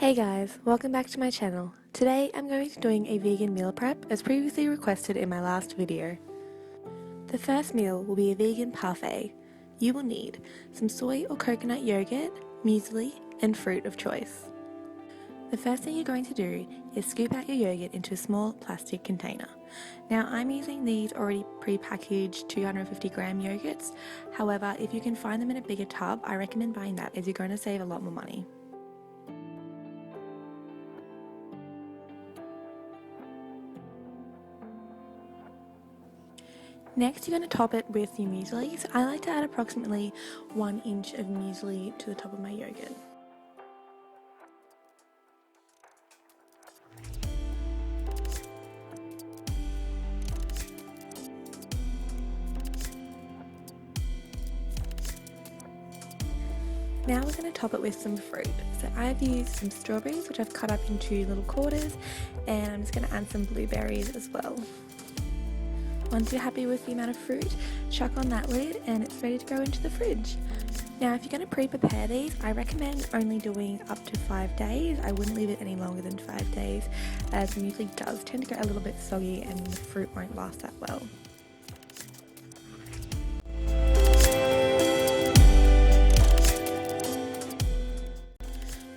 Hey guys, welcome back to my channel. Today I'm going to be doing a vegan meal prep as previously requested in my last video. The first meal will be a vegan parfait. You will need some soy or coconut yogurt, muesli, and fruit of choice. The first thing you're going to do is scoop out your yogurt into a small plastic container. Now I'm using these already pre-packaged 250 gram yogurts, however if you can find them in a bigger tub I recommend buying that as you're going to save a lot more money. Next, you're going to top it with your muesli. So I like to add approximately 1 inch of muesli to the top of my yogurt. Now we're going to top it with some fruit. So I've used some strawberries, which I've cut up into little quarters, and I'm just going to add some blueberries as well. Once you're happy with the amount of fruit, chuck on that lid and it's ready to go into the fridge. Now if you're going to pre-prepare these, I recommend only doing up to 5 days. I wouldn't leave it any longer than 5 days as the muesli does tend to get a little bit soggy and the fruit won't last that well.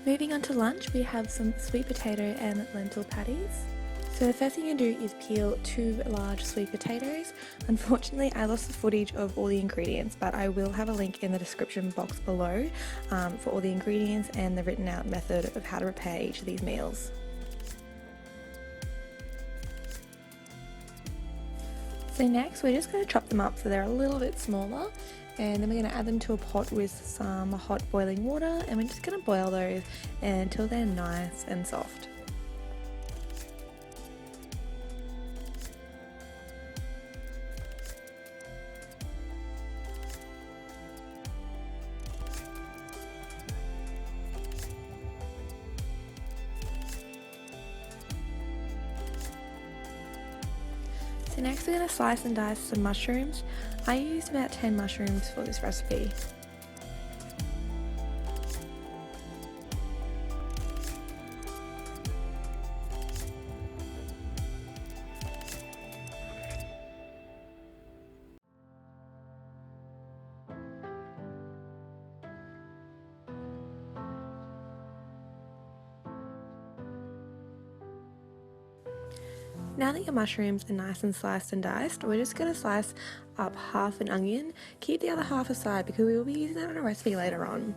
Moving on to lunch, we have some sweet potato and lentil patties. So the first thing you do is peel 2 large sweet potatoes. Unfortunately, I lost the footage of all the ingredients, but I will have a link in the description box below for all the ingredients and the written out method of how to prepare each of these meals. So next, we're just going to chop them up so they're a little bit smaller. And then we're going to add them to a pot with some hot boiling water, and we're just going to boil those until they're nice and soft. So next we're going to slice and dice some mushrooms. I used about 10 mushrooms for this recipe. Now that your mushrooms are nice and sliced and diced, we're just going to slice up half an onion. Keep the other half aside because we will be using that in a recipe later on.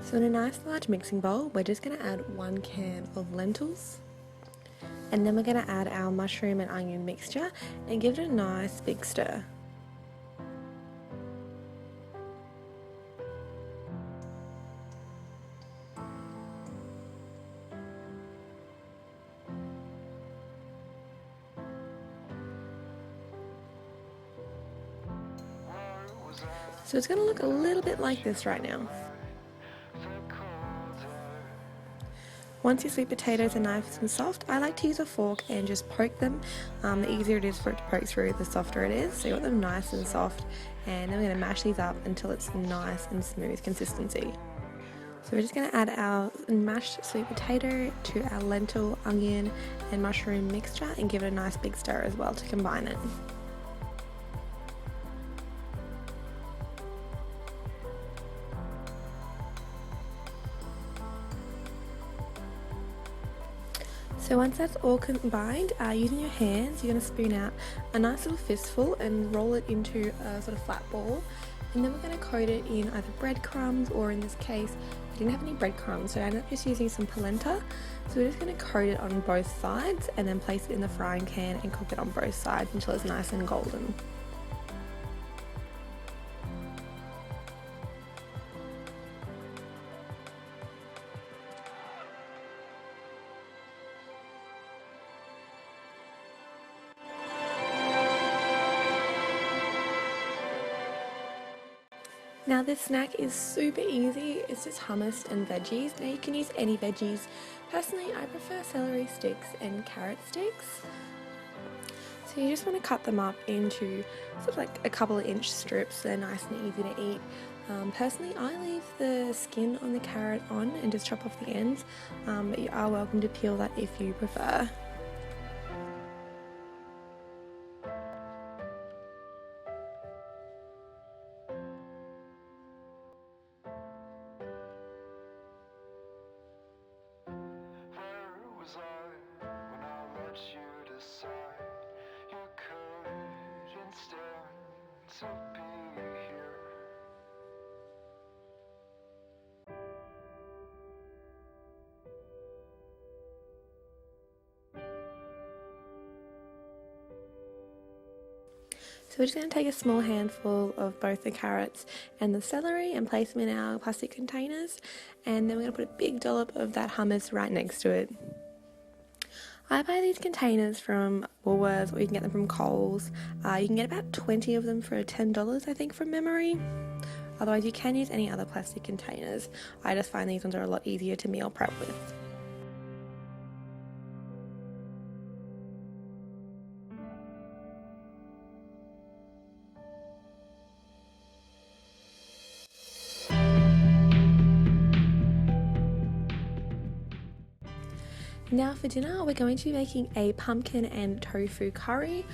So in a nice large mixing bowl, we're just going to add 1 can of lentils. And then we're going to add our mushroom and onion mixture and give it a nice big stir. So it's going to look a little bit like this right now. Once your sweet potatoes are nice and soft, I like to use a fork and just poke them. The easier it is for it to poke through, the softer it is. So you want them nice and soft, and then we're going to mash these up until it's nice and smooth consistency. So we're just going to add our mashed sweet potato to our lentil, onion and mushroom mixture and give it a nice big stir as well to combine it. So once that's all combined, using your hands, you're going to spoon out a nice little fistful and roll it into a sort of flat ball. And then we're going to coat it in either breadcrumbs, or in this case, I didn't have any breadcrumbs, so I ended up just using some polenta. So we're just going to coat it on both sides and then place it in the frying pan and cook it on both sides until it's nice and golden. Now this snack is super easy, it's just hummus and veggies. Now you can use any veggies. Personally, I prefer celery sticks and carrot sticks. So you just want to cut them up into sort of like a couple of inch strips. They're nice and easy to eat. Personally, I leave the skin on the carrot on and just chop off the ends, but you are welcome to peel that if you prefer. So we're just going to take a small handful of both the carrots and the celery and place them in our plastic containers, and then we're going to put a big dollop of that hummus right next to it. I buy these containers from Woolworths, or you can get them from Coles. You can get about 20 of them for $10, I think, from memory. Otherwise you can use any other plastic containers. I just find these ones are a lot easier to meal prep with. Now for dinner, we're going to be making a pumpkin and tofu curry.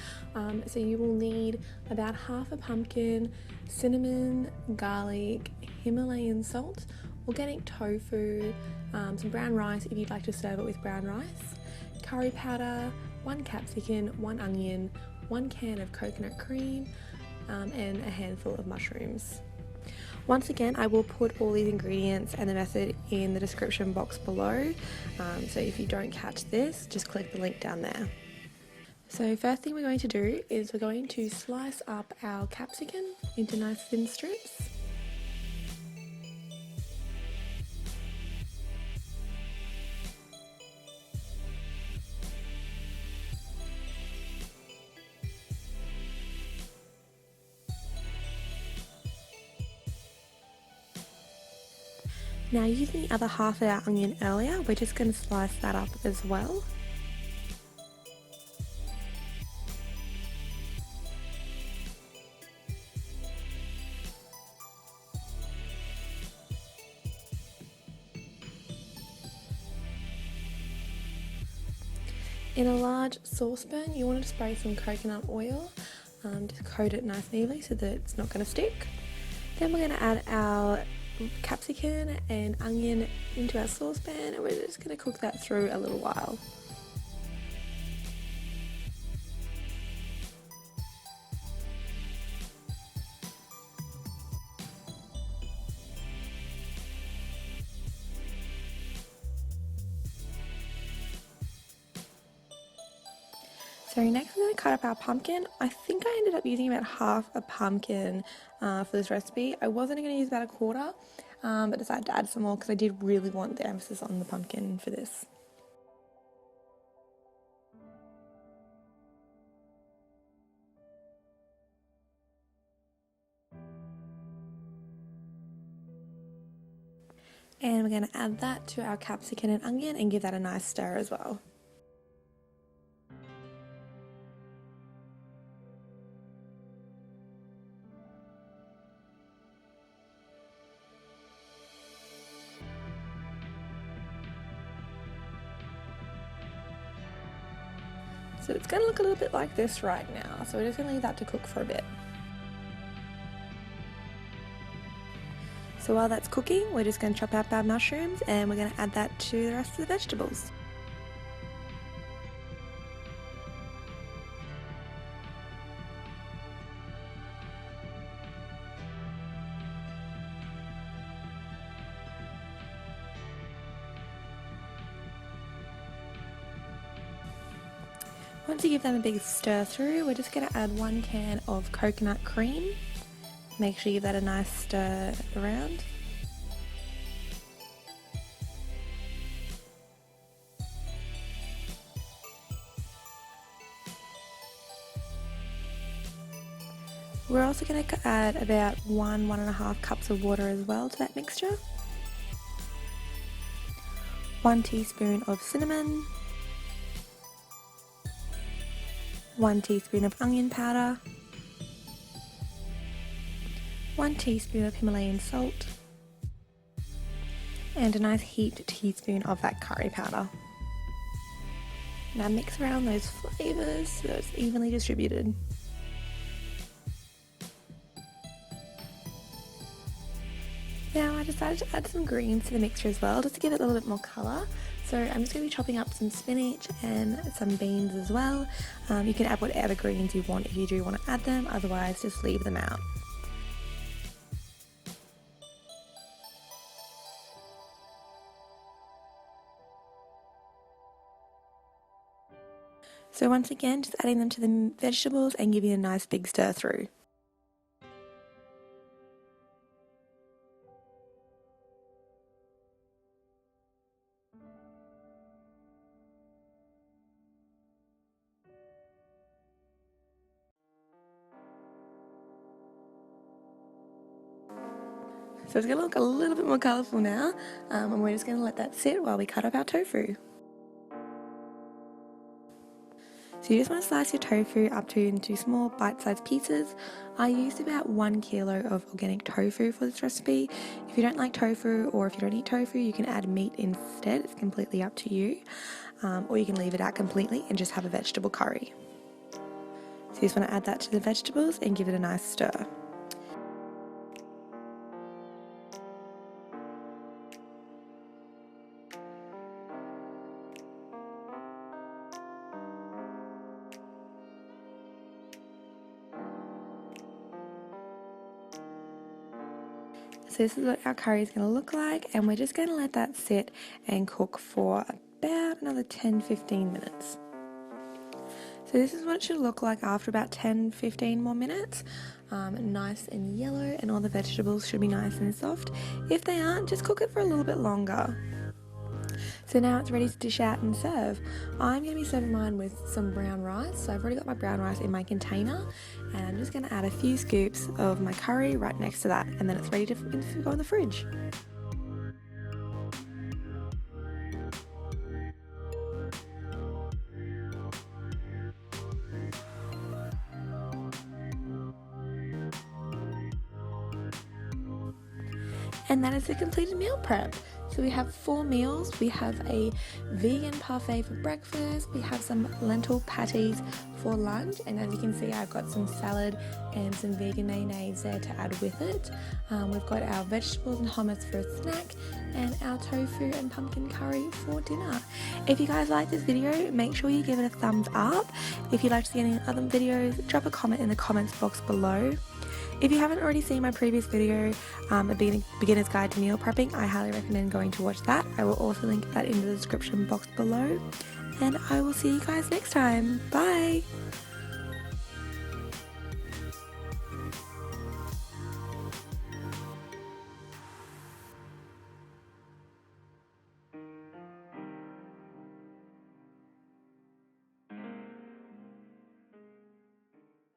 So you will need about half a pumpkin, cinnamon, garlic, Himalayan salt, organic tofu, some brown rice if you'd like to serve it with brown rice, curry powder, 1 capsicum, 1 onion, 1 can of coconut cream, and a handful of mushrooms. Once again, I will put all these ingredients and the method in the description box below, so if you don't catch this, just click the link down there. So first thing we're going to do is we're going to slice up our capsicum into nice thin strips. Now using the other half of our onion earlier, we're just going to slice that up as well. In a large saucepan, you want to spray some coconut oil, just coat it nice and evenly so that it's not going to stick. Then we're going to add our capsicum and onion into our saucepan, and we're just going to cook that through a little while. So next we're going to cut up our pumpkin. I think I ended up using about half a pumpkin for this recipe. I wasn't going to use about a quarter, but decided to add some more because I did really want the emphasis on the pumpkin for this. And we're going to add that to our capsicum and onion and give that a nice stir as well. So it's going to look a little bit like this right now, so we're just going to leave that to cook for a bit. So while that's cooking, we're just going to chop up our mushrooms and we're going to add that to the rest of the vegetables. Once you give them a big stir through, we're just going to add 1 can of coconut cream. Make sure you give that a nice stir around. We're also going to add about 1–1.5 cups of water as well to that mixture. 1 teaspoon of cinnamon, 1 teaspoon of onion powder, 1 teaspoon of Himalayan salt, and a nice heaped teaspoon of that curry powder. Now mix around those flavours so it's evenly distributed. Now I decided to add some greens to the mixture as well, just to give it a little bit more colour. So I'm just going to be chopping up some spinach and some beans as well. You can add whatever greens you want if you do want to add them, otherwise just leave them out. So once again, just adding them to the vegetables and giving a nice big stir through. So it's going to look a little bit more colourful now, and we're just going to let that sit while we cut up our tofu. So you just want to slice your tofu up into small bite-sized pieces. I used about 1 kilo of organic tofu for this recipe. If you don't like tofu or if you don't eat tofu, you can add meat instead. It's completely up to you. Or you can leave it out completely and just have a vegetable curry. So you just want to add that to the vegetables and give it a nice stir. So this is what our curry is going to look like, and we're just going to let that sit and cook for about another 10–15 minutes. So this is what it should look like after about 10–15 more minutes. Nice and yellow, and all the vegetables should be nice and soft. If they aren't, just cook it for a little bit longer. So now it's ready to dish out and serve. I'm going to be serving mine with some brown rice. So I've already got my brown rice in my container, and I'm just going to add a few scoops of my curry right next to that, and then it's ready to go in the fridge. And that is the completed meal prep. So we have 4 meals. We have a vegan parfait for breakfast, we have some lentil patties for lunch, and as you can see I've got some salad and some vegan mayonnaise there to add with it. We've got our vegetables and hummus for a snack, and our tofu and pumpkin curry for dinner. If you guys like this video, make sure you give it a thumbs up. If you'd like to see any other videos, drop a comment in the comments box below. If you haven't already seen my previous video, A Beginner's Guide to Meal Prepping, I highly recommend going to watch that. I will also link that in the description box below. And I will see you guys next time. Bye!